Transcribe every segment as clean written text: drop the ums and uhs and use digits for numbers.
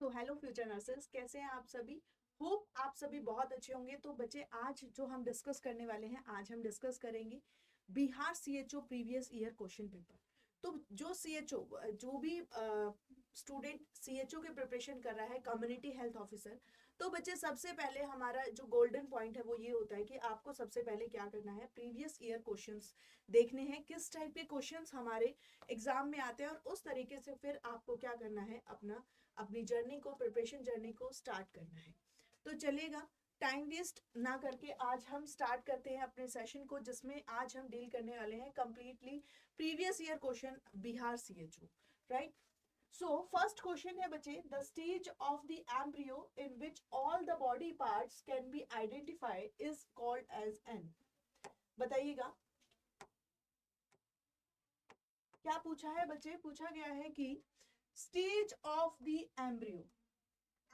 तो hello future nurses, कैसे हैं आप सभी। होप आप सभी बहुत अच्छे होंगे। तो बच्चे, आज जो हम डिस्कस करने वाले हैं, आज हम डिस्कस करेंगे Bihar CHO previous year question paper. तो जो सीएचओ, जो भी स्टूडेंट सीएचओ के प्रिपरेशन कर रहा है, कम्युनिटी हेल्थ ऑफिसर, तो बच्चे सबसे पहले हमारा जो गोल्डन पॉइंट है वो ये होता है कि आपको सबसे पहले क्या करना है, प्रीवियस ईयर क्वेश्चंस देखने हैं, किस टाइप के क्वेश्चंस हमारे एग्जाम में आते हैं, और उस तरीके से फिर आपको क्या करना है, अपनी जर्नी को, प्रिपरेशन जर्नी को स्टार्ट करना है। तो चलेगा, टाइम वेस्ट ना करके आज हम स्टार्ट करते हैं अपने सेशन को, जिसमें आज हम डील करने वाले हैं completely previous year question Bihar CHO, right. So first question है बच्चे, the stage of the embryo in which all the body parts can be identified is called as an. बताइएगा क्या पूछा है बच्चे। पूछा गया है कि stage of the embryo,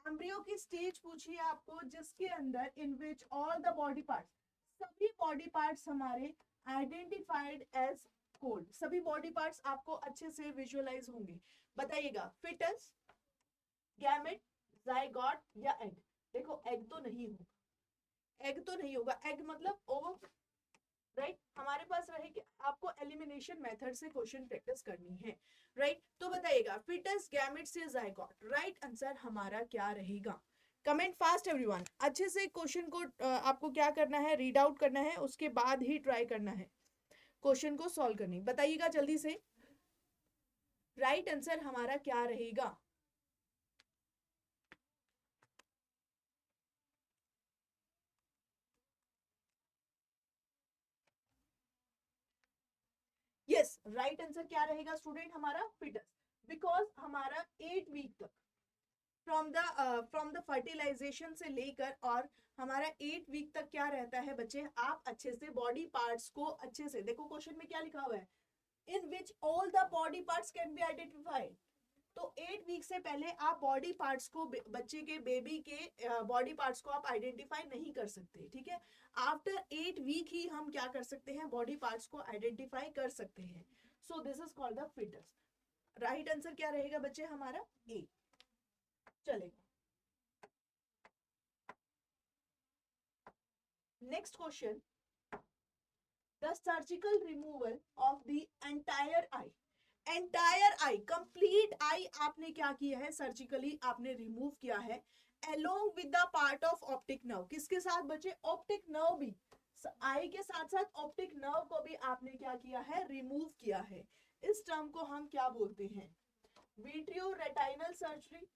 embryo की स्टेज पूछी है आपको, जिसके अंदर in which all the body parts, सभी बॉडी पार्ट्स हमारे आइडेंटिफाइड एज कोल्ड, सभी बॉडी पार्ट्स आपको अच्छे से विजुअलाइज होंगे। बताइएगा, फिटस, गैमेट, जाइगोट या एग। देखो एग तो नहीं होगा, एग तो नहीं होगा, एग मतलब ओव, राइट। हमारे पास रहे कि आपको एलिमिनेशन मेथड से क्वेश्चन प्रैक्टिस करनी है, राइट। तो बताइएगा, फिटस, गैमेट्स या जाइगोट, राइट आंसर हमारा क्या रहेगा। कमेंट फास्ट एवरीवन, अच्छे से क्वेश्चन को आपको क्या करना है, रीड आउट करना है, उसके बाद ही ट्राई करना है क्वेश्चन को सॉल्व करनी। बताइएगा जल्दी से, राइट आंसर हमारा क्या रहेगा। यस, राइट आंसर क्या रहेगा स्टूडेंट, हमारा फिटस। बिकॉज हमारा 8 वीक तक, फ्रॉम द फर्टिलाइजेशन से लेकर, और हमारा 8 वीक तक क्या रहता है बच्चे, आप अच्छे से बॉडी पार्ट्स को अच्छे से देखो, क्वेश्चन में क्या लिखा हुआ है, in which all the body parts can be identified. तो 8 वीक से पहले आप बॉडी पार्ट्स को, बच्चे के, बेबी के बॉडी पार्ट्स को आप आइडेंटिफाई नहीं कर सकते, ठीक है। आफ्टर 8 वीक ही हम क्या कर सकते हैं, बॉडी पार्ट्स को आइडेंटिफाई कर सकते हैं। So this is called the fetus. Right answer क्या रहेगा बच्चे, हमारा ए। चलेगा, next question, the surgical removal of the entire eye, entire eye, complete eye आपने क्या किया है, सर्जिकली आपने रिमूव किया है, along with the part of optic nerve, किसके साथ बच्चे, ऑप्टिक नर्व भी, आई के साथ साथ ऑप्टिक नर्व को भी आपने क्या किया है, रिमूव किया है। इस टर्म को हम क्या बोलते हैं, विट्रियो रेटाइनल सर्जरी,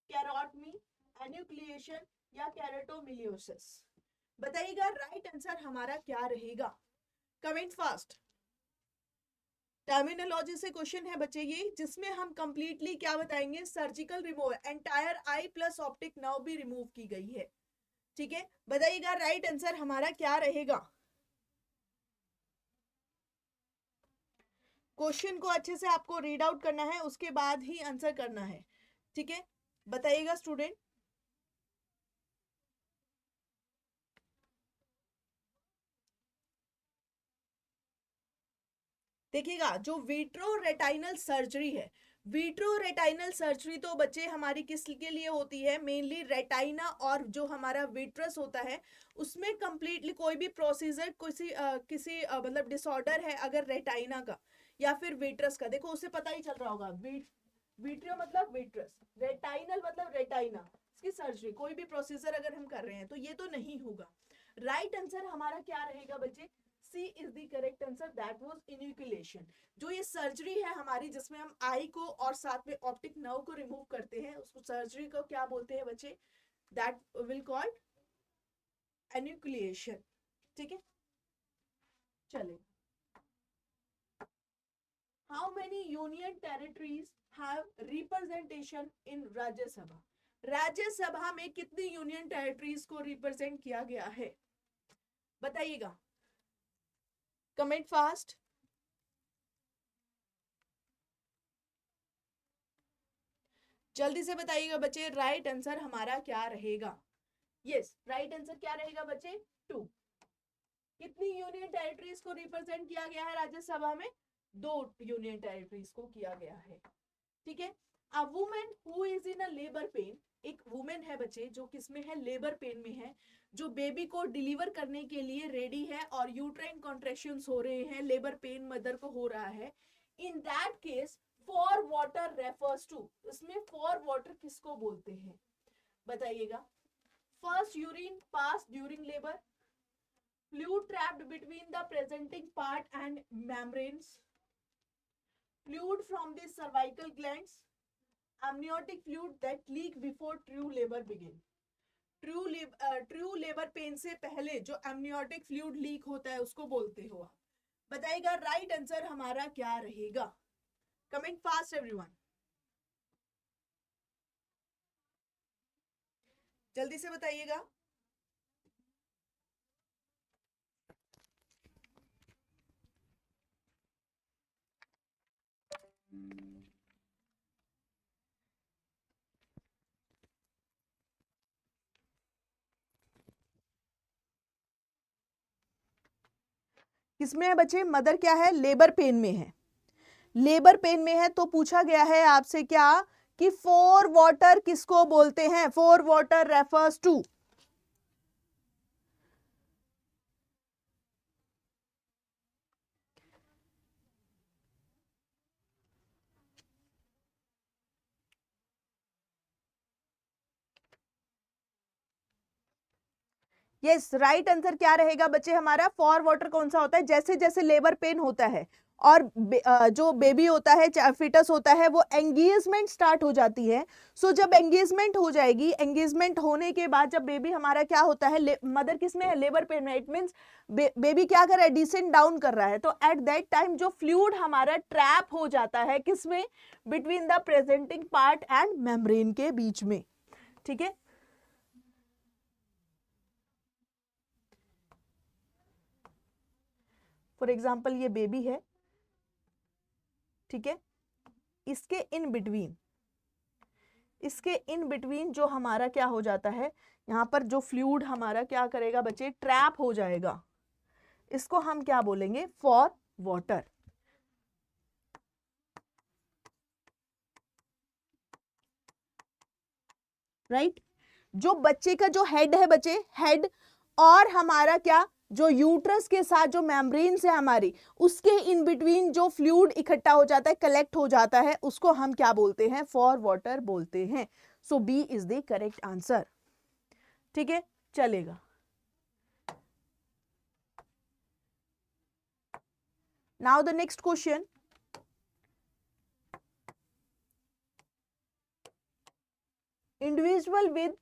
कैरोटमी, एन्यूक्लिएशन या कैरेटोमिलियोसिस। बताइएगा राइट आंसर हमारा क्या रहेगा। Comment fast. टर्मिनोलॉजी से क्वेश्चन है बच्चे ये, जिसमें हम कंप्लीटली क्या बताएंगे, surgical remove, entire I plus optic nerve भी रिमूव की गई है, ठीक है। बताइएगा राइट आंसर हमारा क्या रहेगा। क्वेश्चन को अच्छे से आपको रीड आउट करना है, उसके बाद ही आंसर करना है, ठीक है। बताइएगा स्टूडेंट। देखिएगा, जो विट्रो रेटाइनल सर्जरी है, विट्रो रेटाइनल सर्जरी तो बच्चे हमारी किस के लिए होती है, मेनली रेटाइना और जो हमारा विट्रस होता है, उसमें कंप्लीटली कोई भी प्रोसीजर, किसी मतलब डिसऑर्डर है अगर रेटाइना का या फिर विट्रस का, देखो उससे पता ही चल रहा होगा, विट्रियो मतलब विट्रस, रेटाइनल मतलब रेटाइना, इसकी सर्जरी, कोई भी प्रोसीजर अगर हम कर रहे हैं तो ये तो नहीं होगा। राइट आंसर हमारा क्या रहेगा बच्चे, C is the correct answer, that was enucleation. जो ये सर्जरी है हमारी, जिसमें हम आई को और साथ में ऑप्टिक नर्व को रिमूव करते हैं, उसको सर्जरी को क्या बोलते हैं बच्चे, दैट विल कॉल्ड एन्यूक्लिएशन, ठीक है। चले, how many union territories have representation in Rajya Sabha, Rajya Sabha में कितनी यूनियन टेरिटरीज को रिप्रेजेंट किया गया है। बताइएगा, कमेंट फास्ट। जल्दी से बताइएगा बच्चे, राइट आंसर हमारा क्या रहेगा। यस, राइट आंसर क्या रहेगा बच्चे, 2। कितनी यूनियन टेरिटरीज को रिप्रेजेंट किया गया है राज्यसभा में, 2 यूनियन टेरिटरीज को किया गया है, ठीक है। A women who is in a labour pain, एक वुमेन है बच्चे जो किसमें है, लेबर पेन में है, जो बेबी को डिलीवर करने के लिए रेडी है और यूट्राइन कॉन्ट्रैक्शंस हो रहे हैं, लेबर पेन मदर को हो रहा है, in that case fore water refers to, इसमें फॉर वाटर किसको बोलते हैं बताइएगा। First urine pass during labour, fluid trapped between the presenting part and membranes, fluid from the cervical glands, amniotic fluid that leak before true labor begin। True labour pain से पहले जो amniotic fluid leak होता है उसको बोलते हो आप। बताइएगा राइट आंसर हमारा क्या रहेगा। कमिंग फास्ट एवरीवन, जल्दी से बताइएगा। किसमें है बच्चे, मदर क्या है, लेबर पेन में है, लेबर पेन में है, तो पूछा गया है आपसे क्या कि फोर वाटर किसको बोलते हैं, fore water refers to. Yes right answer क्या रहेगा बच्चे हमारा, फॉर वाटर कौन सा होता है, जैसे जैसे लेबर पेन होता है और जो बेबी होता है फिटस होता है वो एंगेजमेंट स्टार्ट हो जाती है। सो जब एंगेजमेंट हो जाएगी, एंगेजमेंट होने के बाद जब बेबी हमारा क्या होता है, मदर किस में है, लेबर पेन में, इट मींस बेबी क्या कर रहा है, डिसेंट डाउन कर रहा है, तो एट दैट टाइम जो फ्लूइड हमारा ट्रैप हो जाता है किसमें, between the presenting part and membrane के बीच में। ठीक है, फॉर एग्जाम्पल ये बेबी है, ठीक है, इसके इन बिटवीन जो हमारा क्या हो जाता है, यहां पर जो फ्लूइड हमारा क्या करेगा बच्चे, ट्रैप हो जाएगा, इसको हम क्या बोलेंगे, फॉर वाटर। राइट, जो बच्चे का जो हेड है बच्चे, हेड और हमारा क्या, जो यूट्रस के साथ जो मेम्ब्रेन है हमारी, उसके इन बिटवीन जो फ्लूइड इकट्ठा हो जाता है, कलेक्ट हो जाता है, उसको हम क्या बोलते हैं, फॉर वाटर बोलते हैं। So B is the correct answer. ठीक है, चलेगा। Now the next question, individual with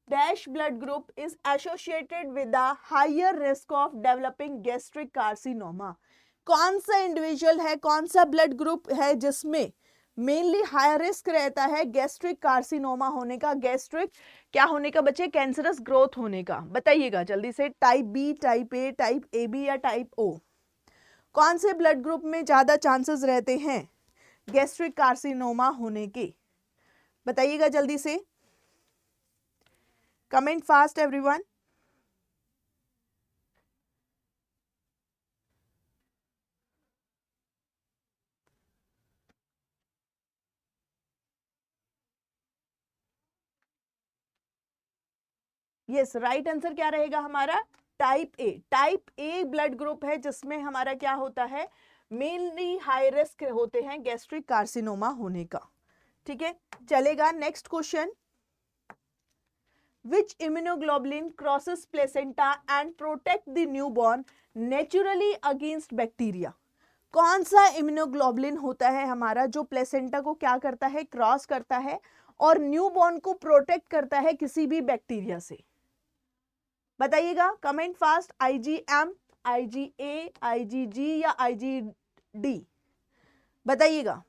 dash blood group is associated with a higher risk of developing gastric carcinoma। कौन सा इंडिविजुअल है, कौन सा ब्लड ग्रुप है जिसमें मेनली हाई रिस्क रहता है गैस्ट्रिक कार्सिनोमा होने का, गैस्ट्रिक क्या होने का बच्चे, कैंसरस ग्रोथ होने का। बताइएगा जल्दी से, type B, type A, type A B या टाइप ओ, कौन से ब्लड ग्रुप में ज्यादा चांसेस रहते हैं गैस्ट्रिक कार्सिनोमा होने के, बताइएगा जल्दी से। Comment fast everyone। Yes right answer क्या रहेगा हमारा, type A. Type A blood group है जिसमें हमारा क्या होता है, मेनली हाई रिस्क होते हैं गैस्ट्रिक कार्सिनोमा होने का। ठीक है, चलेगा। Next question, which immunoglobulin crosses placenta and protect the newborn naturally against bacteria। कौन सा इम्यूनोग्लोबुलिन होता है हमारा जो प्लेसेंटा को क्या करता है, क्रॉस करता है और न्यूबॉर्न को प्रोटेक्ट करता है किसी भी बैक्टीरिया से। बताइएगा, comment fast. IgM, IgA, IgG या आईजीडी, बताइएगा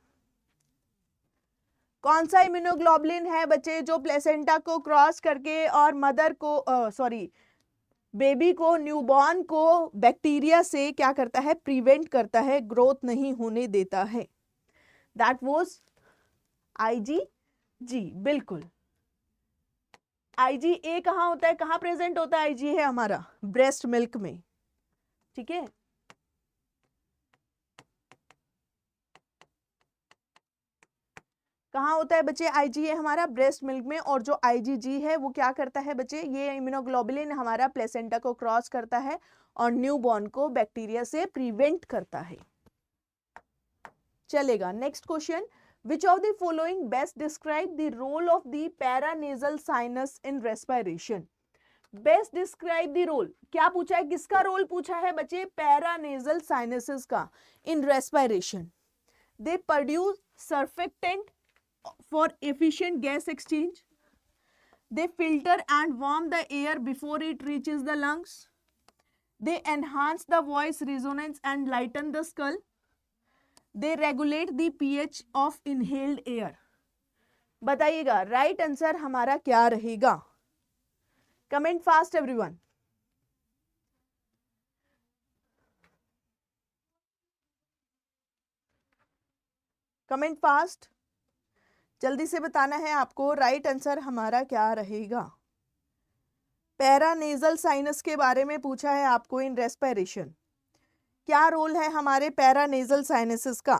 कौन सा इम्यूनोग्लोबुलिन है बच्चे जो प्लेसेंटा को क्रॉस करके और मदर को बेबी को, न्यूबॉर्न को बैक्टीरिया से क्या करता है, प्रिवेंट करता है, ग्रोथ नहीं होने देता है। दैट वाज आईजीजी, बिल्कुल। आईजीए कहाँ होता है, कहाँ प्रेजेंट होता है, आईजी है हमारा ब्रेस्ट मिल्क में। ठीक है, कहाँ होता है बच्चे IgA हमारा ब्रेस्ट मिल्क में, और जो IgG है वो क्या करता है बच्चे, ये इम्यूनोग्लोबुलिन हमारा प्लेसेंटा को क्रॉस करता है और न्यूबॉर्न को बैक्टीरिया से प्रिवेंट करता है। चलेगा, next question, which of the following best describe the role of the paranasal sinus in respiration. Best describe the role, क्या पूछा है, किसका रोल पूछा है बच्चे, पैरानेजल साइनसेस का in respiration. They produce surfactant for efficient gas exchange. They filter and warm the air before it reaches the lungs. They enhance the voice resonance and lighten the skull. They regulate the pH of inhaled air. बताइएगा right answer हमारा क्या रहेगा, comment fast everyone. Comment fast, जल्दी से बताना है आपको right answer हमारा क्या रहेगा। पैरानेजल साइनस के बारे में पूछा है आपको इन रेस्पिरेशन, क्या रोल है हमारे पैरानेजल साइनसेस का।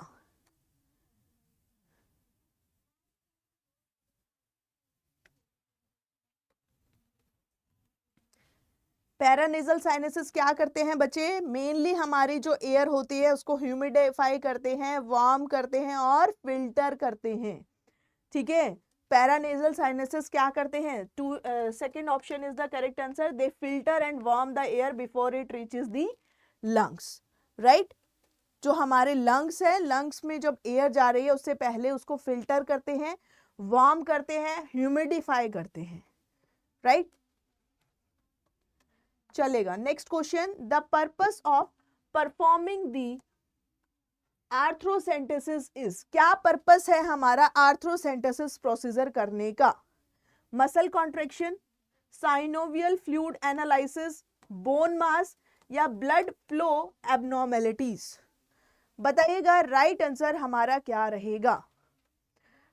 पैरानेजल साइनसेस क्या करते हैं बच्चे, मेनली हमारी जो एयर होती है उसको ह्यूमिडिफाई करते हैं, वार्म करते हैं और फिल्टर करते हैं, ठीक है। पैरानेजल साइनसेस क्या करते हैं, to second option is the correct answer, they filter and warm the air before it reaches the lungs, right. जो हमारे लंग्स है, लंग्स में जब एयर जा रही है उससे पहले उसको फिल्टर करते हैं, वार्म करते हैं, ह्यूमिडिफाई करते हैं, राइट। चलेगा, next question, the purpose of performing the arthrocentesis is, क्या पर्पस है हमारा आर्थ्रोसेंटेसिस प्रोसीजर करने का, muscle contraction, synovial fluid analysis, bone mass या ब्लड फ्लो एबनॉर्मेलिटीज। बताइएगा राइट आंसर हमारा क्या रहेगा।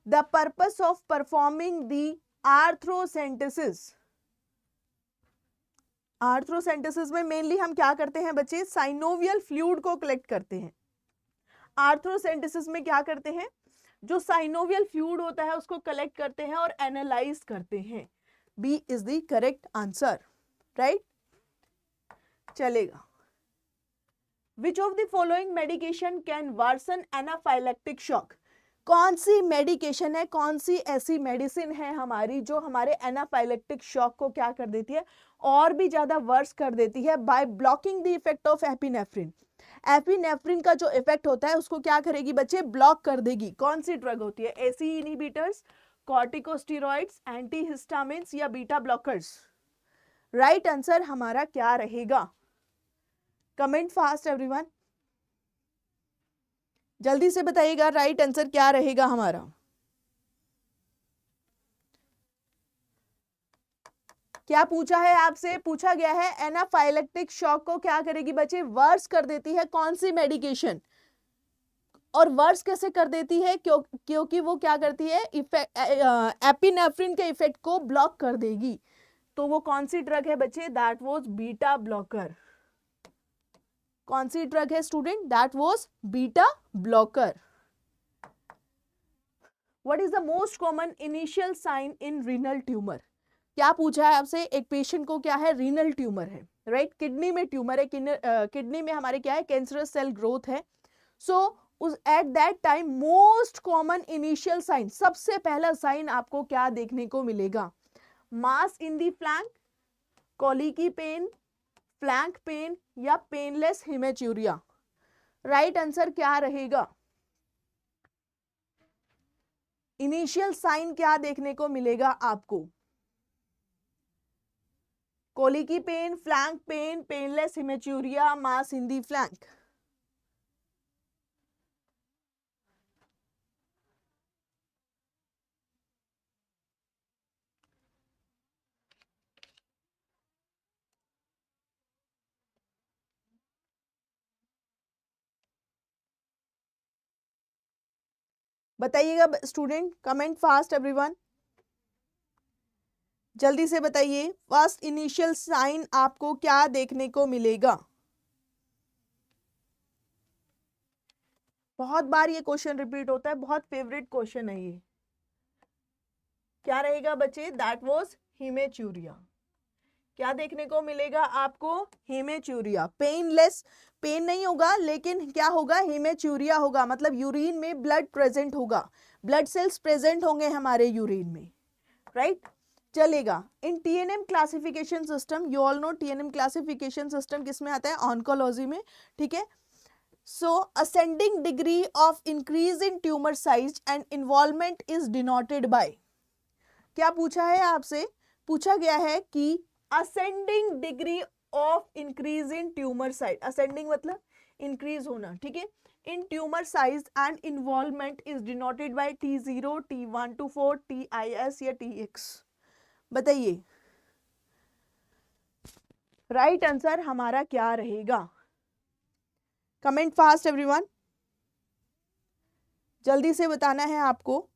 The purpose of performing the arthrocentesis, arthrocentesis में मेनली हम क्या करते हैं बच्चे, साइनोवियल फ्लूइड को कलेक्ट करते हैं। आर्थ्रोसेंटेसिस में क्या करते हैं, जो साइनोवियल फ्लूइड होता है उसको कलेक्ट करते हैं और एनालाइज करते हैं। B is the correct answer, right. चलेगा, which of the following medication can worsen anaphylactic shock, कौन सी मेडिकेशन है, कौन सी ऐसी मेडिसिन है हमारी जो हमारे एनाफाइलेक्टिक शॉक को क्या कर देती है, और भी ज्यादा वर्स कर देती है, by blocking the effect of epinephrine. Epinephrine का जो इफेक्ट होता है उसको क्या करेगी बच्चे, ब्लॉक कर देगी। कौन सी ड्रग होती है, एसी इनहिबिटर्स, कॉर्टिकोस्टेरॉइड्स, एंटीहिस्टामिन्स या बीटा ब्लॉकर्स। राइट आंसर हमारा क्या रहेगा, कमेंट फास्ट एवरीवन, जल्दी से बताइएगा राइट आंसर क्या रहेगा हमारा। क्या पूछा है आपसे, पूछा गया है एनाफाइलेक्टिक शॉक को क्या करेगी बच्चे, वर्स कर देती है कौन सी मेडिकेशन, और वर्स कैसे कर देती है, क्योंकि वो क्या करती है, एपिनेफ्रिन के इफेक्ट को ब्लॉक कर देगी। तो वो कौन सी ड्रग है बच्चे, दैट वाज बीटा ब्लॉकर। कौन सी ड्रग है student, that was beta blocker. What is the most common initial sign in renal tumour, क्या पूछा है आपसे, एक पेशेंट को क्या है, रीनल ट्यूमर है, राइट, किडनी में ट्यूमर है, किडनी में हमारे क्या है, कैंसरस सेल ग्रोथ है। So at that time most common initial sign, सबसे पहला साइन आपको क्या देखने को मिलेगा, mass in the flank, colicky pen, flank pain या पेनलेस हेमेच्यूरिया। राइट आंसर क्या रहेगा, इनिशियल साइन क्या देखने को मिलेगा आपको, colicky pain, flank pain, painless haematuria, mass in the flank. बताइएगा स्टूडेंट, कमेंट फास्ट एवरीवन, जल्दी से बताइए, फर्स्ट इनिशियल साइन आपको क्या देखने को मिलेगा। बहुत बार ये क्वेश्चन रिपीट होता है, बहुत फेवरेट क्वेश्चन है ये। क्या रहेगा बच्चे? That was haematuria. क्या देखने को मिलेगा आपको? हेमेचूरिया। पेनलेस, पेन नहीं होगा लेकिन क्या होगा? हेमेचूरिया होगा, मतलब यूरिन में ब्लड प्रेजेंट होगा, ब्लड सेल्स प्रेजेंट होंगे हमारे यूरिन में, राइट? चलेगा। In TNM classification system, you all know TNM classification system किस में आता है? ऑन्कोलॉजी में, ठीक है। So ascending degree of increase in tumour size and involvement is denoted by, क्या पूछा है आपसे? पूछा गया है कि ascending degree of increase in tumour size, ascending मतलब इंक्रीज होना, ठीक है, in tumour size and involvement is denoted bye T0, T124, TIS या TX। बताइए राइट आंसर हमारा क्या रहेगा? कमेंट फास्ट एवरीवन, जल्दी से बताना है आपको।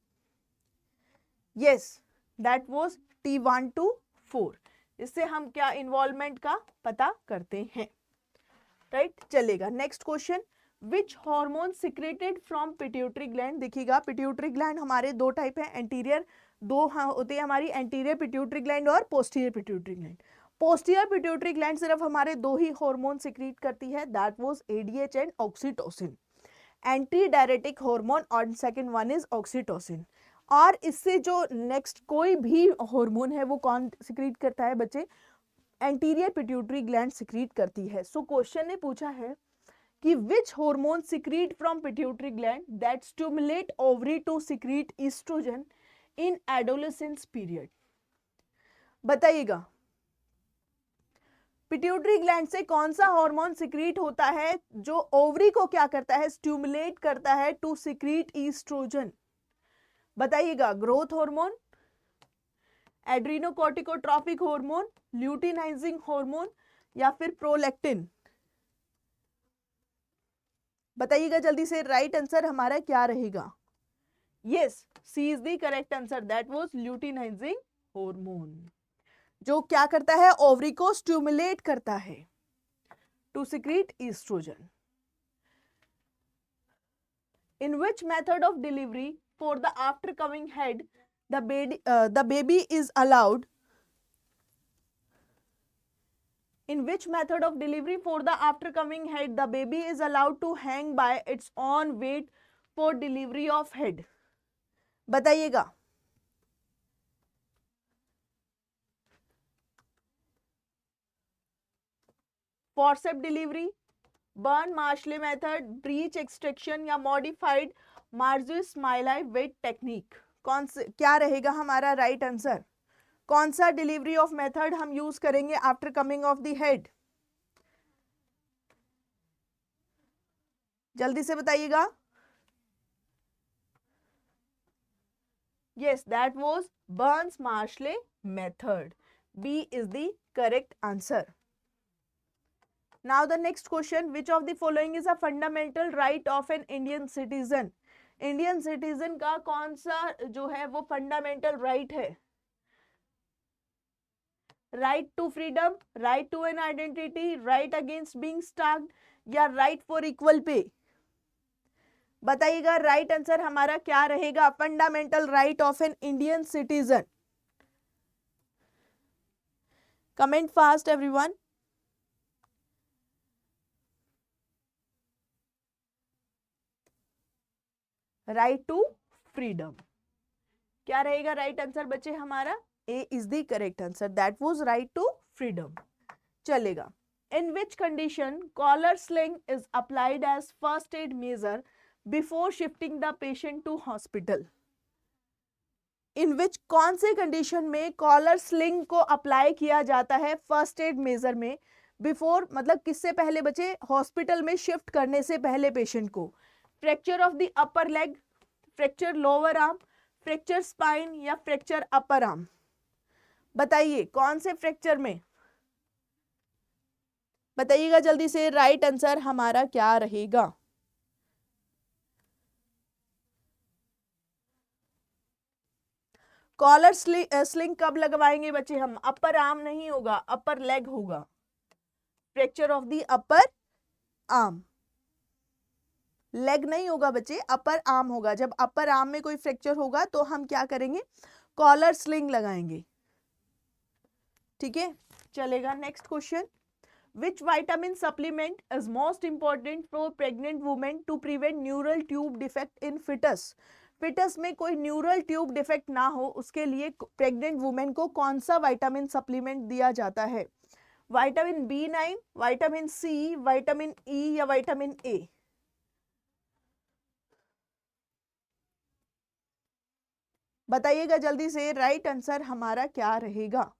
Yes, that was T124। इससे हम क्या इन्वॉल्वमेंट का पता करते हैं, राइट? चलेगा। Next question, which hormone secreted from pituitary gland? देखिएगा पिट्यूटरी ग्लैंड हमारे दो टाइप है, एंटीरियर दो होते हैं हमारी, एंटीरियर पिट्यूटरी ग्लैंड और posterior pituitary gland. Posterior pituitary gland सिर्फ हमारे दो ही हार्मोन सिक्रीट करती है, that was ADH and oxytocin, anti diuretic hormone, और सेकंड वन इज ऑक्सीटोसिन। और इससे जो नेक्स्ट कोई भी हार्मोन है वो कौन सिक्रीट करता है बच्चे? एंटीरियर पिट्यूटरी ग्लैंड सिक्रीट करती है। सो क्वेश्चन ने पूछा है कि which hormone secrete from pituitary gland that stimulate ovary to secrete oestrogen in adolescence period? बताइएगा पिट्यूटरी ग्लैंड से कौन सा हार्मोन सिक्रीट होता है जो ओवरी को क्या करता है? स्टिमुलेट करता है टू सिक्रीट ईस्ट्रोजन। बताइएगा, growth hormone, adrenocorticotropic hormone, luteinizing hormone या फिर प्रोलैक्टिन? बताइएगा जल्दी से, राइट आंसर हमारा क्या रहेगा? Yes, C is the correct answer, that was luteinising hormone, जो क्या करता है? ओवरी को स्टिमुलेट करता है to secrete oestrogen. In which method of delivery for the after coming head the baby is allowed? In which method of delivery for the after coming head the baby is allowed to hang by its own weight for delivery of head? बताइएगा। forceps delivery, Burn Marshall method, breech extraction या modified Mauriceau Smellie Veit technique? कौन से क्या रहेगा हमारा right answer? कौन सा delivery of method हम यूज करेंगे after coming of the head? जल्दी से बताइएगा। Yes, that was Burns Marshall method, B is the correct answer. Now the next question, which of the following is a fundamental right of an Indian citizen? Indian citizen का कौन सा जो है वो fundamental right है? Right to freedom, right to an identity, right against being stalked या right for equal pay? बताइएगा right answer हमारा क्या रहेगा? Fundamental right of an Indian citizen. Comment fast everyone. Right to freedom, क्या रहेगा right answer बच्चे हमारा? A is the correct answer, that was right to freedom. चलेगा। In which condition collar sling is applied as first aid measure before shifting the patient to hospital? In which, कौन से condition में collar sling को apply किया जाता है first aid major में? Before मतलब किससे पहले बच्चे? हॉस्पिटल में शिफ्ट करने से पहले पेशेंट को। Fracture of the upper leg, fracture lower arm, fracture spine या फ्रैक्चर अपर आर्म? बताइए कौन से फ्रैक्चर में? बताइएगा जल्दी से, राइट आंसर हमारा क्या रहेगा? कॉलर स्लिंग कब लगवाएंगे बच्चे हम? अपर आर्म नहीं होगा, अपर लेग होगा। Fracture of the upper arm, leg नहीं होगा बच्चे, अपर आर्म होगा। जब अपर आर्म में कोई फ्रैक्चर होगा तो हम क्या करेंगे? कॉलर स्लिंग लगाएंगे, ठीक है, चलेगा। Next question, which vitamin supplement is most important for pregnant women to prevent neural tube defect in foetus. Foetus में कोई न्यूरल ट्यूब डिफेक्ट ना हो उसके लिए प्रेग्नेंट वुमेन को कौन सा वाइटामिन सप्लीमेंट दिया जाता है? Vitamin B9, vitamin C, vitamin E या विटामिन ए? बताइएगा जल्दी से, राइट आंसर हमारा क्या रहेगा?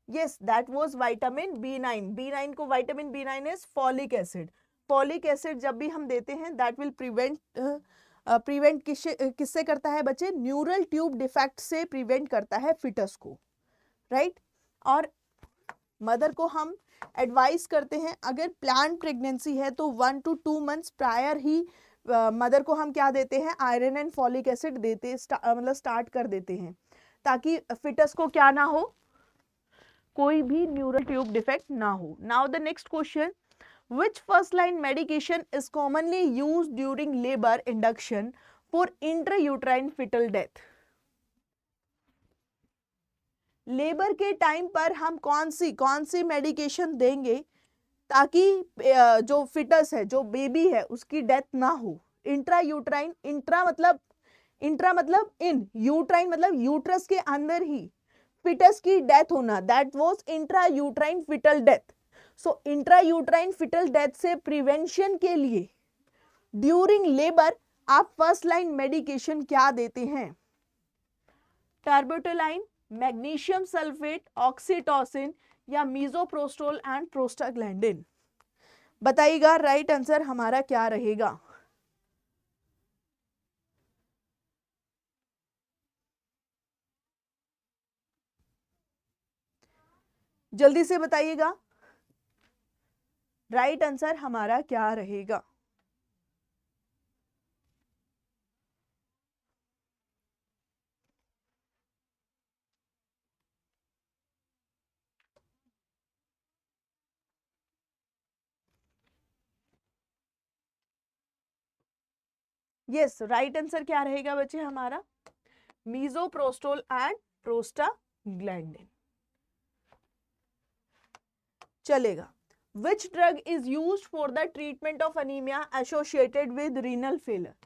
Yes, that was vitamin B9। B9 को vitamin B9 is folic acid. Folic acid जब भी हम देते हैं दैट विल प्रिवेंट किससे करता है बच्चे? न्यूरल ट्यूब डिफेक्ट से प्रिवेंट करता है फिटस को, राइट। और मदर को हम एडवाइस करते हैं अगर प्लान प्रेगनेंसी है तो 1 to 2 months prior he mother को हम क्या देते हैं? आयरन एंड फॉलिक एसिड देते मतलब स्टार्ट कर देते हैं ताकि फिटस को क्या ना हो, कोई भी न्यूरल ट्यूब डिफेक्ट ना हो। Now the next question, which first line medication is commonly used during labor induction for intrauterine fetal death? Labour के टाइम पर हम कौन सी मेडिकेशन देंगे ताकि जो फिटस है, जो बेबी है, उसकी डेथ ना हो? इंट्रायूट्राइन, इंट्रा मतलब इन, यूट्राइन मतलब यूट्रस के अंदर ही फिटस की डेथ होना, that was intrauterine foetal death. So intrauterine foetal death से प्रिवेंशन के लिए ड्यूरिंग लेबर आप फर्स्ट लाइन मेडिकेशन क्या देते हैं? टर्बोटोलाइन, मैग्नीशियम सल्फेट, ऑक्सीटोसिन या मीजोप्रोस्टोल एंड प्रोस्टाग्लैंडिन? बताइएगा राइट आंसर हमारा क्या रहेगा? जल्दी से बताइएगा राइट आंसर हमारा क्या रहेगा? यस, राइट आंसर क्या रहेगा बच्चे हमारा? मीजोप्रोस्टोल एंड प्रोस्टाग्लैंडिन। चलेगा। Which drug is used for the treatment of anemia associated with renal failure?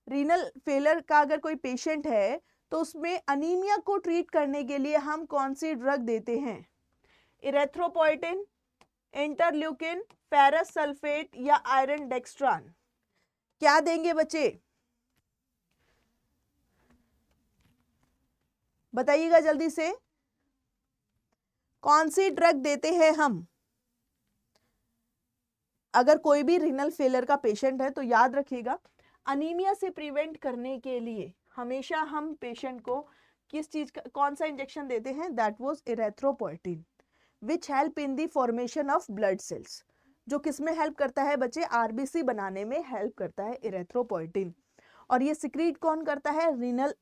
Renal failure का अगर कोई पेशेंट है तो उसमें अनीमिया को ट्रीट करने के लिए हम कौन सी ड्रग देते हैं? इरेथ्रोपोइटिन, इंटरल्यूकिन, फेरस सल्फेट या आयरन डेक्स्ट्रान? क्या देंगे बच्चे? बताइएगा जल्दी से, कौन सी ड्रग देते हैं हम अगर कोई भी रीनल फेलर का पेशेंट है? तो याद रखिएगा अनीमिया से प्रिवेंट करने के लिए हमेशा हम पेशेंट को किस चीज का, कौन सा इंजेक्शन देते हैं? That was erythropoietin which help in the formation of blood cells. जो किस में हेल्प करता है बच्चे? आरबीसी बनाने में हेल्प करता है इरेथ्रोपोइटिन। और ये सिक्रीट कौन करता है? रीनल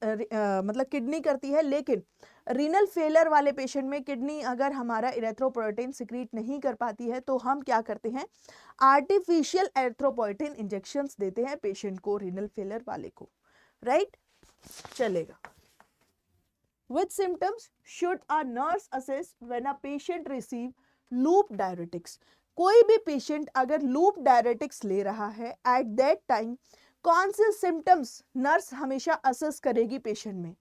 मतलब किडनी करती है। लेकिन रीनल फेलर वाले पेशेंट में किडनी अगर हमारा इरेथ्रोपोइटिन सिक्रीट नहीं कर पाती है तो हम क्या करते हैं? आर्टिफिशियल एरिथ्रोपोइटिन इंजेक्शंस देते हैं पेशेंट को, रीनल फेलर वाले को, राइट। चलेगा। Which symptoms should a nurse assess when a patient receive loop diuretics? कोई भी पेशेंट अगर लूप डायरेटिक्स ले रहा है एट दैट टाइम कौन से सिम्टम्स नर्स हमेशा असेस करेगी पेशेंट में?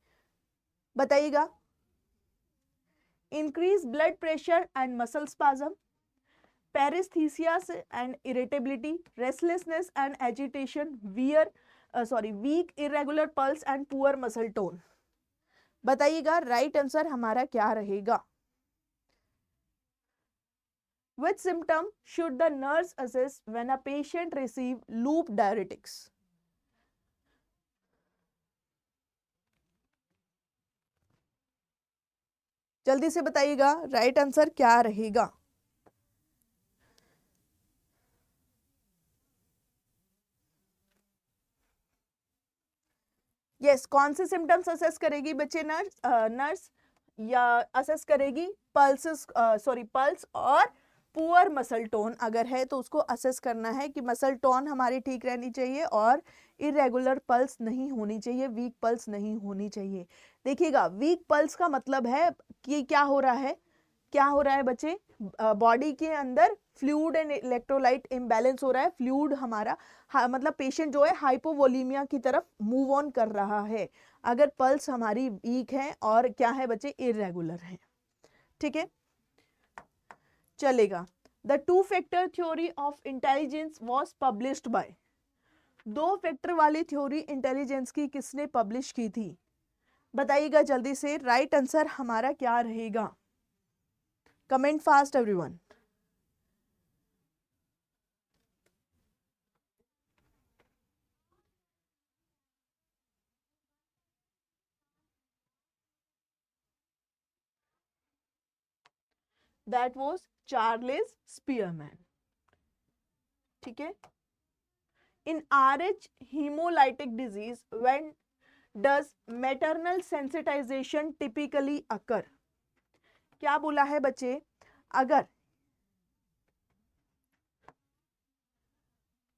बताइएगा। Increase blood pressure and muscle spasm, paraesthesias and irritability, restlessness and agitation, weak irregular pulse and poor muscle tone? बताइएगा राइट आंसर हमारा क्या रहेगा? Which symptom should the nurse assess when a patient receive loop diuretics? जल्दी से बताइएगा right answer क्या रहेगा? Yes, कौन से सिम्टम्स असेस करेगी बच्चे नर्स? या असेस करेगी पल्स और पुअर मसल टोन अगर है तो उसको असेस करना है कि मसल टोन हमारी ठीक रहनी चाहिए और इरेगुलर पल्स नहीं होनी चाहिए, वीक पल्स नहीं होनी चाहिए। देखिएगा, वीक पल्स का मतलब है कि क्या हो रहा है, क्या हो रहा है बच्चे, बॉडी के अंदर फ्लूइड एंड इलेक्ट्रोलाइट इम्बैलेंस हो रहा है। फ्लूइड हमारा मतलब पेशेंट जो है हाइपोवोलीमिया की तरफ मूव ऑन कर रहा है अगर पल्स हमारी वीक है और क्या है बच्चे, इरेगुलर है। ठीक है, चलेगा। The two factor theory of intelligence was published by, 2 factor वाली थ्योरी इंटेलिजेंस की किसने पब्लिश की थी, बताइएगा जल्दी से। राइट आंसर हमारा क्या रहेगा, comment fast everyone. That was Charles Spearman. ठीक है, इन RH hemolytic disease when does maternal sensitization typically occur? क्या बोला है बच्चे, अगर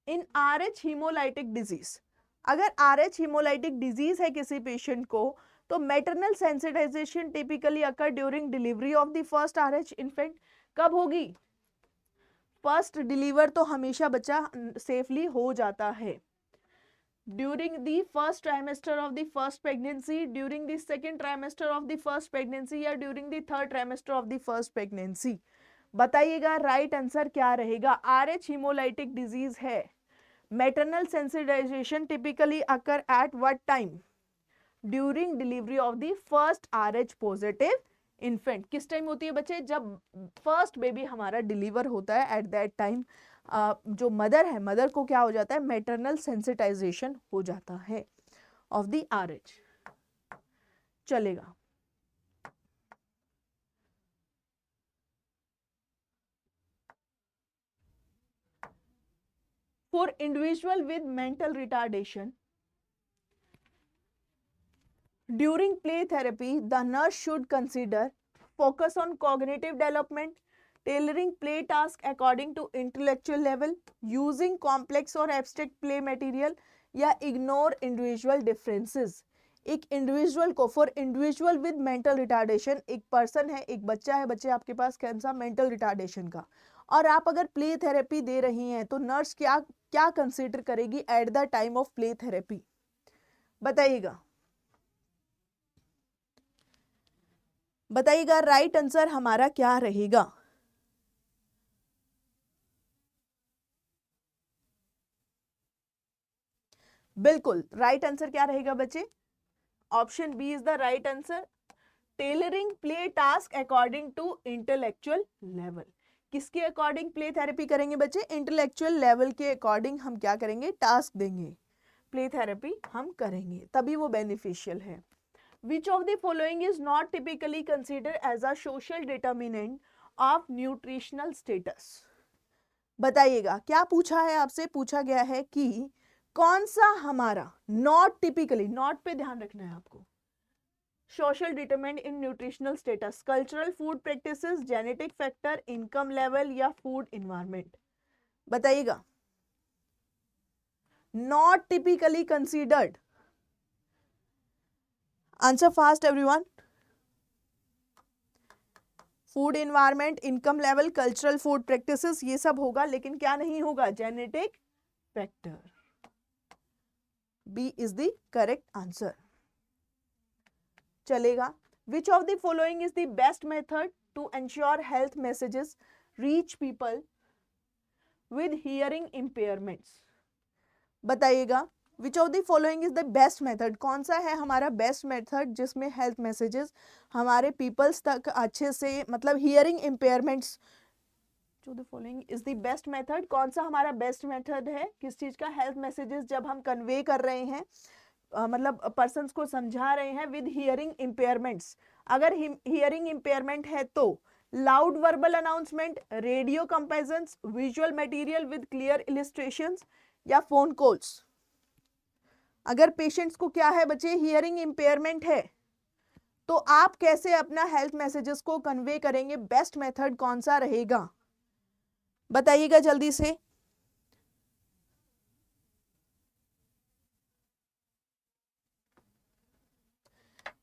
इन RH hemolytic disease, अगर RH hemolytic disease है किसी पेशेंट को तो maternal sensitisation typically occur during delivery of the first RH infant. कब होगी, फर्स्ट डिलीवर तो हमेशा बच्चा सेफली हो जाता है। During the first trimester of the first pregnancy, during the second trimester of the first pregnancy या during the third trimester of the first pregnancy. बताइएगा राइट आंसर क्या रहेगा। RH hemolytic डिजीज है, maternal sensitisation typically occur at what time, during delivery of the first RH positive infant. किस time होती है बच्चे, जब फर्स्ट बेबी हमारा डिलीवर होता है, एट दैट टाइम जो मदर है, मदर को क्या हो जाता है, मैटरनल सेंसिटाइजेशन हो जाता है ऑफ द RH। चलेगा, for individual with mental retardation during play therapy, the nurse should consider focus on cognitive development, tailoring play task according to intellectual level, using complex or abstract play material या ignore individual differences। एक individual को, for individual with mental retardation, एक person है, एक बच्चा है, बच्चे आपके पास कौन सा, मेंटल रिटार्डेशन का, और आप अगर प्ले थेरेपी दे रही हैं तो नर्स क्या क्या कंसीडर करेगी at the time of play therapy, बताइएगा, बताइएगा राइट आंसर हमारा क्या रहेगा। बिल्कुल राइट आंसर क्या रहेगा बच्चे, option B is the right answer, tailoring play task according to intellectual level. किसके अकॉर्डिंग प्ले थेरेपी करेंगे बच्चे, इंटेलेक्चुअल लेवल के अकॉर्डिंग हम क्या करेंगे, टास्क देंगे, प्ले थेरेपी हम करेंगे, तभी वो बेनिफिशियल है। Which of the following is not typically considered as a social determinant of nutritional status? बताइएगा, क्या पूछा है आपसे, पूछा गया है कि कौन सा हमारा नॉट टिपिकली, नॉट पे ध्यान रखना है आपको, social determinant in nutritional status, cultural food practices, genetic factor, income level या फूड इन्वायरमेंट। बताइएगा, not typically considered, answer fast everyone. Food environment, income level, cultural food practices, ये सब होगा, लेकिन क्या नहीं होगा, genetic factor. B is the correct answer. चलेगा, which of the following is the best method to ensure health messages reach people with hearing impairments. बताइएगा, which of the following is the best method, कौन सा है हमारा best method जिसमें health messages हमारे peoples तक अच्छे से, मतलब हियरिंग इम्पेयरमेंट्स, जो the following is the best method, कौन सा हमारा बेस्ट मेथड है, किस चीज का, हेल्थ मैसेजेस जब हम कन्वे कर रहे हैं, मतलब पर्सन्स को समझा रहे हैं विद हियरिंग इम्पेयरमेंट्स। अगर हियरिंग इम्पेयरमेंट है तो loud verbal announcement, radio comparisons, visual material with clear illustrations या फोन कॉल्स। अगर पेशेंट्स को क्या है बच्चे, हियरिंग इम्पेयरमेंट है, तो आप कैसे अपना हेल्थ मैसेजेस को कन्वे करेंगे, बेस्ट मेथड कौन सा रहेगा, बताइएगा जल्दी से।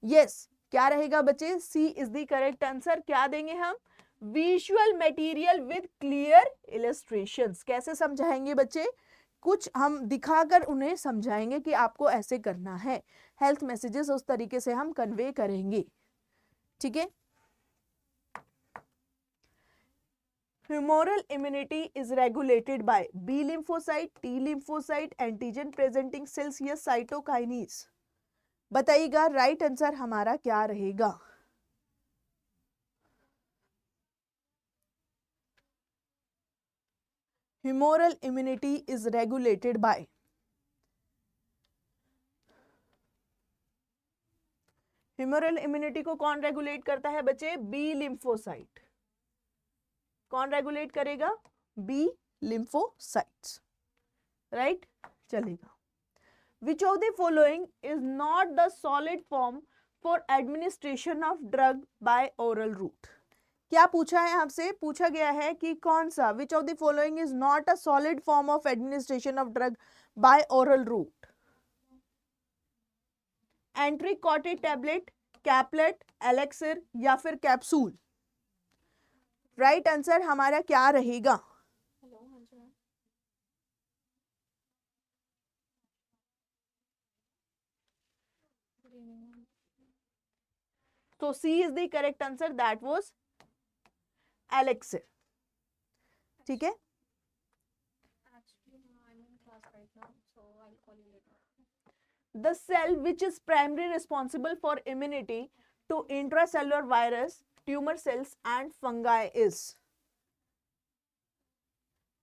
यस, क्या रहेगा बच्चे? C is the correct answer. क्या देंगे हम? Visual material with clear illustrations. कैसे समझाएंगे बच्चे? कुछ हम दिखाकर उन्हें समझाएंगे कि आपको ऐसे करना है। हेल्थ मैसेजेस उस तरीके से हम कन्वे करेंगे। ठीक है। Humoral immunity is regulated by B lymphocyte, T lymphocyte, antigen presenting cells या cytokinase। बताइएगा राइट आंसर हमारा क्या रहेगा? Humoral immunity is regulated by, humoral immunity को कौन रेगुलेट करता है बच्चे? B lymphocyte. कौन रेगुलेट करेगा? B lymphocytes. राइट, चलेगा। Which of the following is not the solid form for administration of drug by oral route? क्या पूछा है आपसे? पूछा गया है कि कौन सा, which of the following is not a solid form of administration of drug by oral route? Enteric coated tablet, caplet, elixir या फिर कैप्सूल? राइट आंसर हमारा क्या रहेगा? तो C is the correct answer, that was elixir. ठीक है। The cell which is primarily responsible for immunity to intracellular virus, tumor cells and fungi is?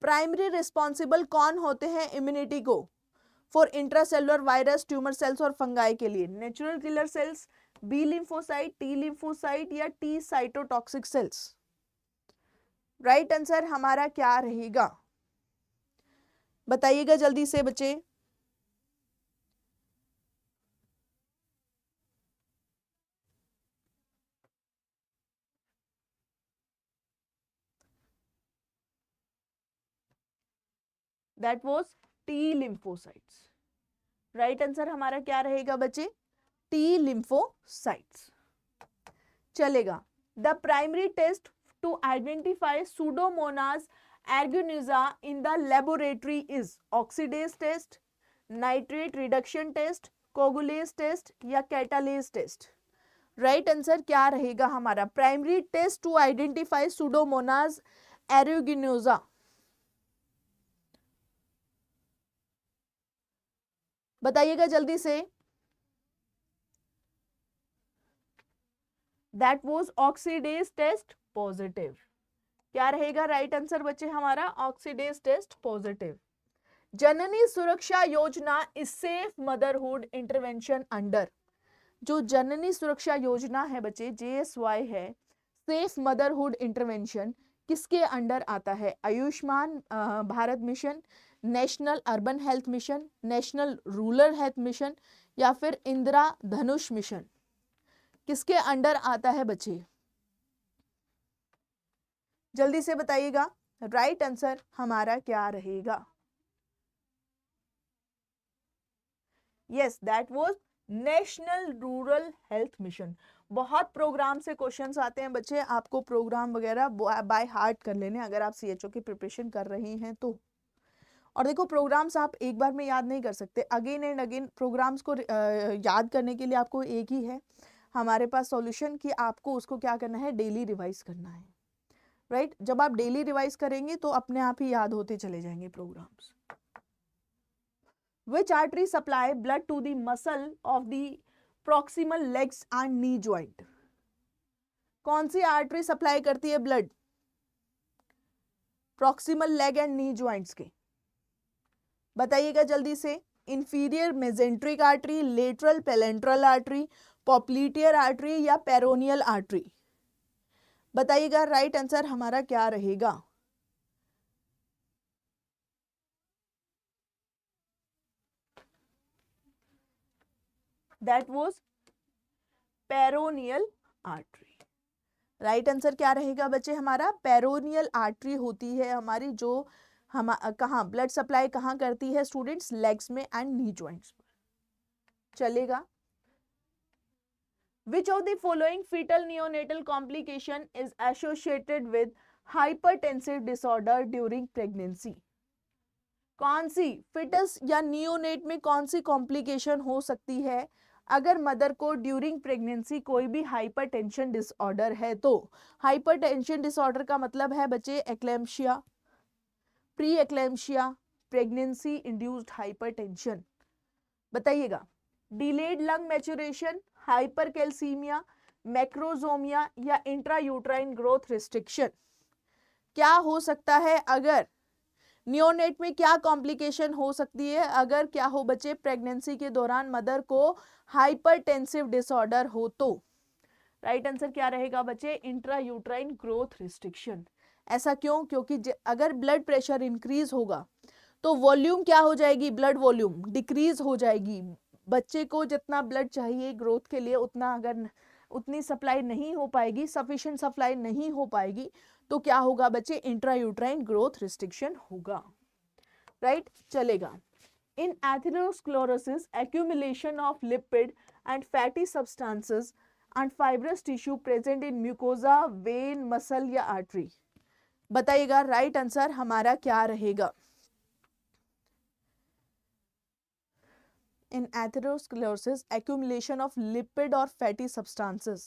Primary responsible कौन होते हैं इम्यूनिटी को? For intracellular virus, tumour cells और fungi के लिए? Natural killer cells, B lymphocyte, T lymphocyte या T cytotoxic cells? Right answer हमारा क्या रहेगा? बताइएगा जल्दी से बच्चे। That was T lymphocytes. Right answer हमारा क्या रहेगा बच्चे? T lymphocytes. चलेगा। The primary test to identify Pseudomonas aeruginosa in the laboratory is oxidase test, nitrate reduction test, कोगुलेज test या कैटालेज टेस्ट? राइट आंसर क्या रहेगा हमारा? Primary test to identify Pseudomonas aeruginosa. बताइएगा जल्दी से। That was oxidase test positive. क्या रहेगा right answer बच्चे हमारा? Oxidase test positive. जननी सुरक्षा योजना is safe motherhood intervention under? जो जननी सुरक्षा योजना है बच्चे, JSY है, सेफ मदरहुड इंटरवेंशन किसके अंडर आता है? Ayushman Bharat mission, national urban health mission, national rural health mission या फिर इंदिरा धनुष मिशन? किसके अंडर आता है बच्चे? जल्दी से बताइएगा। राइट आंसर हमारा क्या रहेगा? Yes, that was national rural health mission. बहुत प्रोग्राम से क्वेश्चंस आते हैं बच्चे, आपको प्रोग्राम वगैरह बाय हार्ट कर लेने अगर आप CHO की प्रिपरेशन कर रही हैं तो। और देखो प्रोग्राम्स आप एक बार में याद नहीं कर सकते, अगेन एंड अगेन प्रोग्राम्स को याद करने के लिए आपको एक ही है हमारे पास सॉल्यूशन कि आपको उसको क्या करना है? डेली रिवाइज करना है। राइट, जब आप डेली रिवाइज करेंगे तो अपने आप ही याद होते चले जाएंगे programmes. Which artery supply blood to the muscle of the proximal legs and knee joint? कौन सी आर्टरी सप्लाई करती है blood proximal leg and knee joints के? बताइएगा जल्दी से। Inferior mesenteric artery, lateral plantar artery, popliteal artery या peroneal artery? बताइएगा right answer हमारा क्या रहेगा? That was peroneal artery. Right answer क्या रहेगा बच्चे हमारा? पेरोनियल आर्टरी होती है हमारी, जो हम कहाँ ब्लड सप्लाई कहाँ करती है स्टूडेंट्स? लेग्स में एंड नी जॉइंट्स पर। चलेगा। Which of the following fetal neonatal complication is associated with hypertensive disorder during pregnancy? कौन सी फिटस या नियोनेट में कौन सी कॉम्प्लिकेशन हो सकती है अगर मदर को ड्यूरिंग प्रेगनेंसी कोई भी हाइपरटेंशन डिसऑर्डर है? तो हाइपरटेंशन डिसऑर्डर का मतलब है बच्चे eclampsia, pre eclampsia, pregnancy induced hypertension. बताइएगा। डिलेड लंग मैच्योरेशन, हाइपरकैल्सीमिया, मैक्रोजोमिया या इंट्रायूट्राइन ग्रोथ रिस्ट्रिक्शन। क्या हो सकता है अगर नियोनेट में, क्या कॉम्प्लिकेशन हो सकती है अगर क्या हो बच्चे प्रेगनेंसी के दौरान मदर को हाइपरटेंसिव डिसऑर्डर हो? तो राइट आंसर क्या रहेगा बच्चे? Intrauterine growth restriction. ऐसा क्यों? क्योंकि अगर ब्लड प्रेशर इंक्रीज होगा तो वॉल्यूम क्या हो जाएगी? ब्लड वॉल्यूम डिक्रीज हो जाएगी। बच्चे को जितना ब्लड चाहिए ग्रोथ के लिए उतना अगर उतनी सप्लाई नहीं हो पाएगी, सफिशिएंट सप्लाई नहीं हो पाएगी, तो क्या होगा बच्चे? इंट्रायूट्राइन ग्रोथ रिस्ट्रिक्शन होगा। राइट चलेगा। In atherosclerosis accumulation of lipid and fatty substances and fibrous tissue present in mucosa, vein, muscle या आर्टरी। बताइएगा राइट आंसर हमारा क्या रहेगा? In atherosclerosis, accumulation of lipid or fatty substances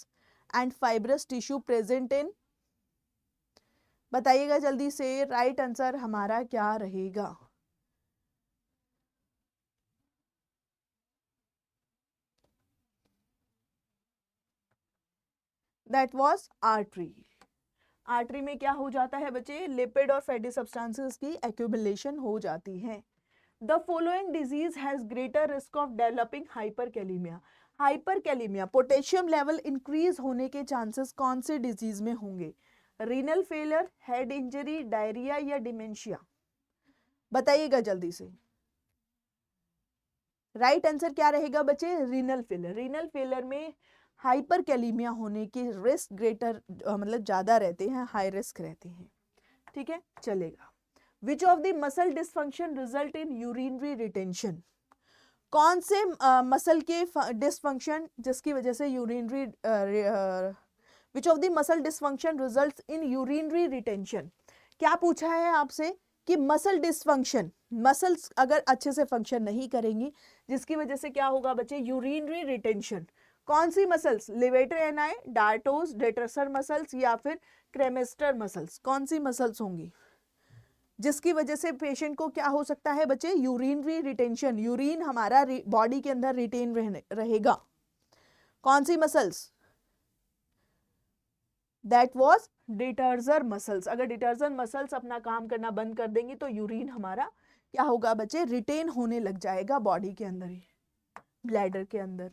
and fibrous tissue present in, बताइएगा जल्दी से right answer हमारा क्या रहेगा? That was artery. आर्टरी में क्या हो जाता है बच्चे? लिपिड और फैटी सब्सटेंसेस की एक्यूमुलेशन हो जाती है। The following disease has greater risk of developing hyperkalemia. Hyperkalaemia, potassium level increase होने के चांसेस कौन से डिजीज में होंगे? Renal failure, head injury, diarrhoea या डिमेंशिया? बताइएगा जल्दी से। राइट आंसर क्या रहेगा बच्चे? Renal failure. रीनल फेलियर में हाइपरकैलेमिया होने के रिस्क ग्रेटर, मतलब ज्यादा रहते हैं, हाई रिस्क रहते हैं। ठीक है चलेगा। Which of the muscle dysfunction result in urinary retention? कौन से मसल के डिसफंक्शन जिसकी वजह से urinary, which of the muscle dysfunction results in urinary retention? क्या पूछा है आपसे कि मसल डिसफंक्शन, मसल्स अगर अच्छे से फंक्शन नहीं करेंगी जिसकी वजह से क्या होगा बच्चे? Urinary retention. कौन सी मसल्स? लेवेटर एनाई, डार्टोस, डेट्रेसर मसल्स या फिर क्रेमेस्टर मसल्स? कौन सी मसल्स होंगी जिसकी वजह से पेशेंट को क्या हो सकता है बच्चे? यूरिनरी रिटेंशन, यूरिन हमारा बॉडी के अंदर रिटेन रहेगा। कौन सी muscles? That was detrusor muscles. अगर डिटर्जर मसल्स अपना काम करना बंद कर देंगी तो यूरिन हमारा क्या होगा बच्चे? रिटेन होने लग जाएगा बॉडी के अंदर ही, ब्लैडर के अंदर।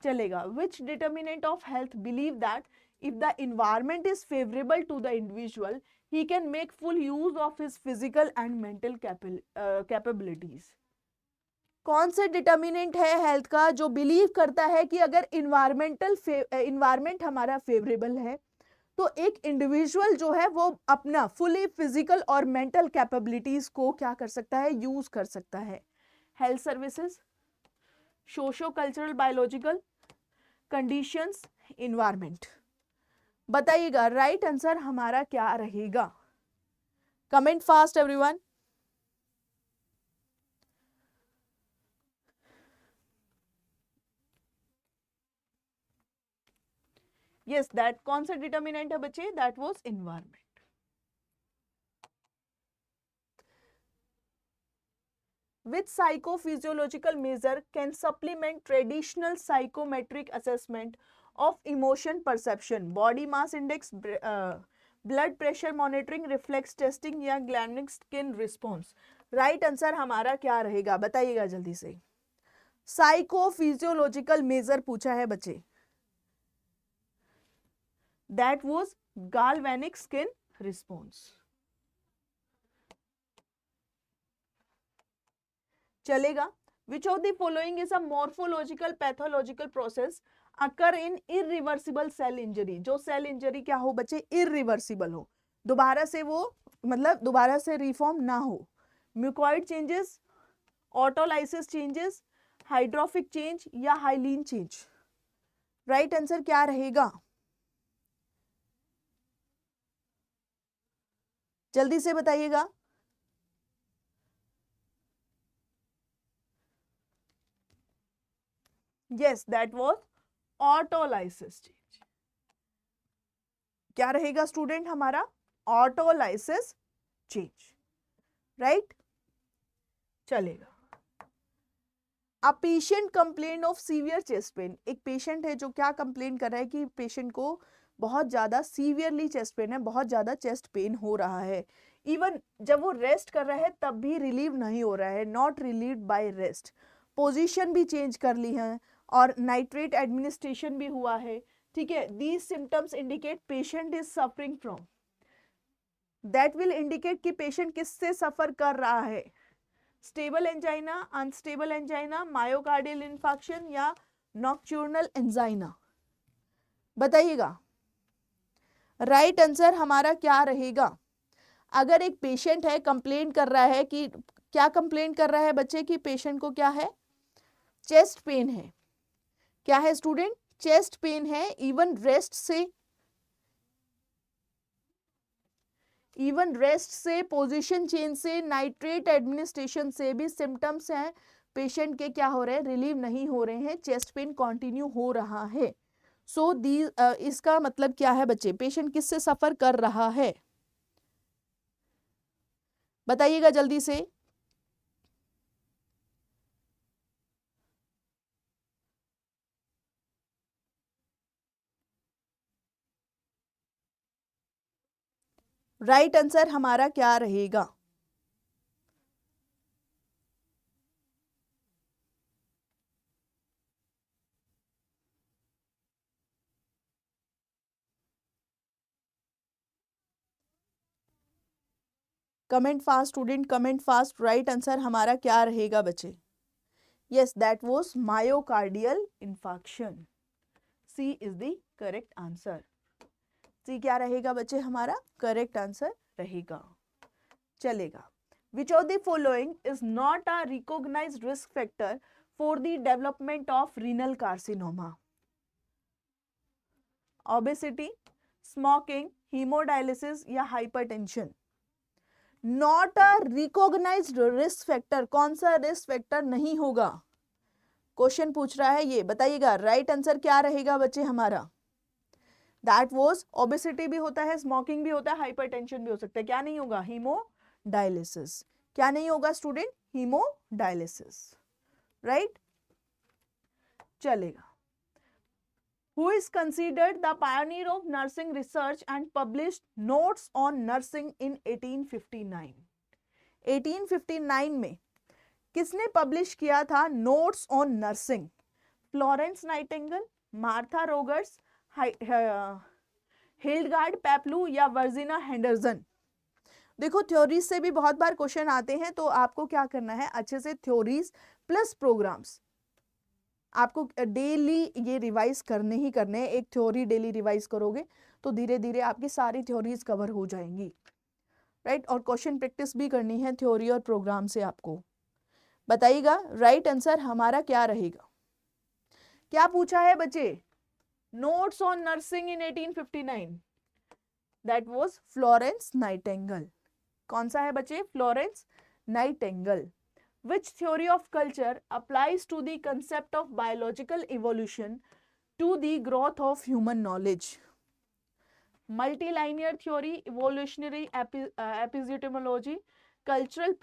चलेगा। Which determinant of health believe that if the environment is favorable to the individual, he can make full use of his physical and mental capabilities. कौन से डिटर्मिनेंट है हेल्थ का जो बिलीव करता है कि अगर इन्वायरमेंट हमारा फेवरेबल है तो एक इंडिविजुअल जो है वो अपना फुली फिजिकल और मेंटल कैपेबिलिटीज को क्या कर सकता है? यूज कर सकता है। Health services, socio cultural biological conditions, environment. बताइएगा राइट आंसर हमारा क्या रहेगा? Comment fast everyone. Yes, that कौन सा डिटर्मिनेंट है बच्चे? That was environment. Which psychophysiological measure can supplement traditional psychometric assessment of emotion perception? Body mass index, blood pressure monitoring, reflex testing या glandic skin response? Right answer हमारा क्या रहेगा? बताइएगा जल्दी से। साइकोफिजियोलॉजिकल मेजर पूछा है बच्चे। That was galvanic skin response. चलेगा। Which of the following is a morphological pathological process occur in irreversible cell injury, जो सेल इंजरी क्या हो बच्चे, इरिवर्सिबल हो, दोबारा से वो मतलब दोबारा से रिफॉर्म ना हो। Mucoid changes, autolysis changes, hydropic change या हाइलीन चेंज। राइट आंसर क्या रहेगा, जल्दी से बताइएगा। Yes, that was autolysis change. क्या रहेगा स्टूडेंट हमारा, ऑटोलाइसिस चेंज। राइट, चलेगा। A patient complain of severe chest pain, एक पेशेंट है जो क्या कंप्लेन कर रहा है कि पेशेंट को बहुत ज्यादा सीवियरली चेस्ट पेन है, बहुत ज्यादा चेस्ट पेन हो रहा है। इवन जब वो रेस्ट कर रहा है तब भी रिलीव नहीं हो रहा है, not relieved by rest. Position भी चेंज कर ली है और नाइट्रेट एडमिनिस्ट्रेशन भी हुआ है। ठीक है, these symptoms indicate patient is suffering from, that will indicate कि पेशेंट किससे सफर कर रहा है, stable angina, unstable angina, myocardial infection या नॉक्टर्नल एंजाइना। बताइएगा राइट आंसर हमारा क्या रहेगा। अगर एक पेशेंट है कंप्लेन कर रहा है कि क्या कंप्लेन कर रहा है बच्चे, कि पेशेंट को क्या है, चेस्ट पेन है, क्या है स्टूडेंट, चेस्ट पेन है, इवन रेस्ट से, पोजीशन चेंज से, नाइट्रेट एडमिनिस्ट्रेशन से भी सिम्टम्स हैं पेशेंट के क्या हो रहे हैं, रिलीव नहीं हो रहे हैं, चेस्ट पेन कंटिन्यू हो रहा है। सो इसका मतलब क्या है बच्चे, पेशेंट किससे सफर कर रहा है, बताइएगा जल्दी से। राइट आंसर हमारा क्या रहेगा, comment fast student, comment fast. Right answer हमारा क्या रहेगा बच्चे, yes that was myocardial infection, C is the correct answer. C क्या रहेगा बच्चे हमारा करेक्ट आंसर रहेगा। चलेगा, which of the following is not a recognised risk factor for the development of renal carcinoma, obesity, smoking, haemodialysis या hypertension. Not a recognised risk factor, कौन सा risk factor नहीं होगा, क्वेश्चन पूछ रहा है ये, बताइएगा राइट आंसर क्या रहेगा बच्चे हमारा। दैट वाज ओबेसिटी भी होता है, स्मोकिंग भी होता है, हाइपरटेंशन भी हो सकता है, क्या नहीं होगा, हीमोडायलिसिस। क्या नहीं होगा स्टूडेंट, हीमोडायलिसिस। राइट, चलेगा। Who is considered the pioneer of nursing research and published notes on nursing in 1859? 1859 में किसने पब्लिश किया था notes on nursing, Florence Nightingale, Martha Rogers, Hildegard Peplau या वर्जिना हेंडरसन। देखो थ्योरीज से भी बहुत बार क्वेश्चन आते हैं, तो आपको क्या करना है, अच्छे से थ्योरीज प्लस प्रोग्राम्स आपको डेली ये रिवाइज करने ही करने हैं। एक थ्योरी डेली रिवाइज करोगे तो धीरे धीरे आपकी सारी थ्योरीज कवर हो जाएंगी। राइट, और क्वेश्चन प्रैक्टिस भी करनी है थ्योरी और प्रोग्राम से आपको। बताइएगा राइट आंसर हमारा क्या रहेगा। क्या पूछा है बच्चे, notes on nursing in 1859, that was Florence Nightingale. कौन सा है बच्चे, Florence Nightingale. Which theory of culture applies to the concept of biological evolution to the growth of human knowledge? Multilinear theory, evolutionary epistemology, cultural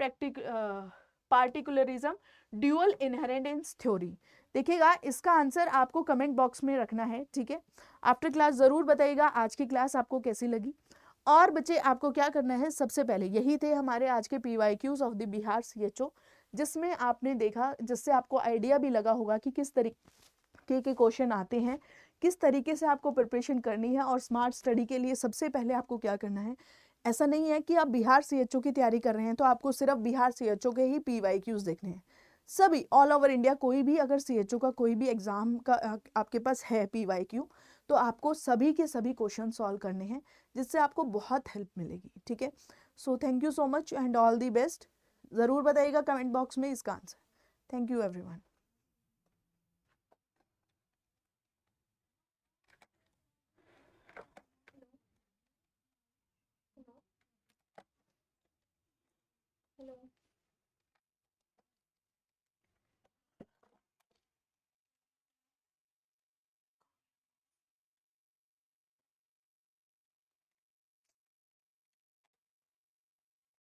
particularism, dual inheritance theory। देखिएगा इसका answer आपको comment box में रखना है, ठीक है। After class जरूर बताइएगा आज की क्लास आपको कैसी लगी। और बच्चे आपको क्या करना है, सबसे पहले यही थे हमारे आज के PYQs of the Bihar CHO, जिसमें आपने देखा, जिससे आपको आइडिया भी लगा होगा कि किस तरीके के क्वेश्चन आते हैं, किस तरीके से आपको प्रिपरेशन करनी है। और स्मार्ट स्टडी के लिए सबसे पहले आपको क्या करना है, ऐसा नहीं है कि आप बिहार CHO की तैयारी कर रहे हैं तो आपको सिर्फ बिहार CHO के ही PYQs देखने हैं। सभी ऑल ओवर इंडिया कोई भी अगर CHO का कोई भी एग्जाम का आपके पास है PYQ, तो आपको सभी के सभी क्वेश्चन सॉल्व करने हैं, जिससे आपको बहुत हेल्प मिलेगी, ठीक है। So thank you so much and all the best. ज़रूर बताइएगा कमेंट बॉक्स में इसका आंसर। Thank you everyone.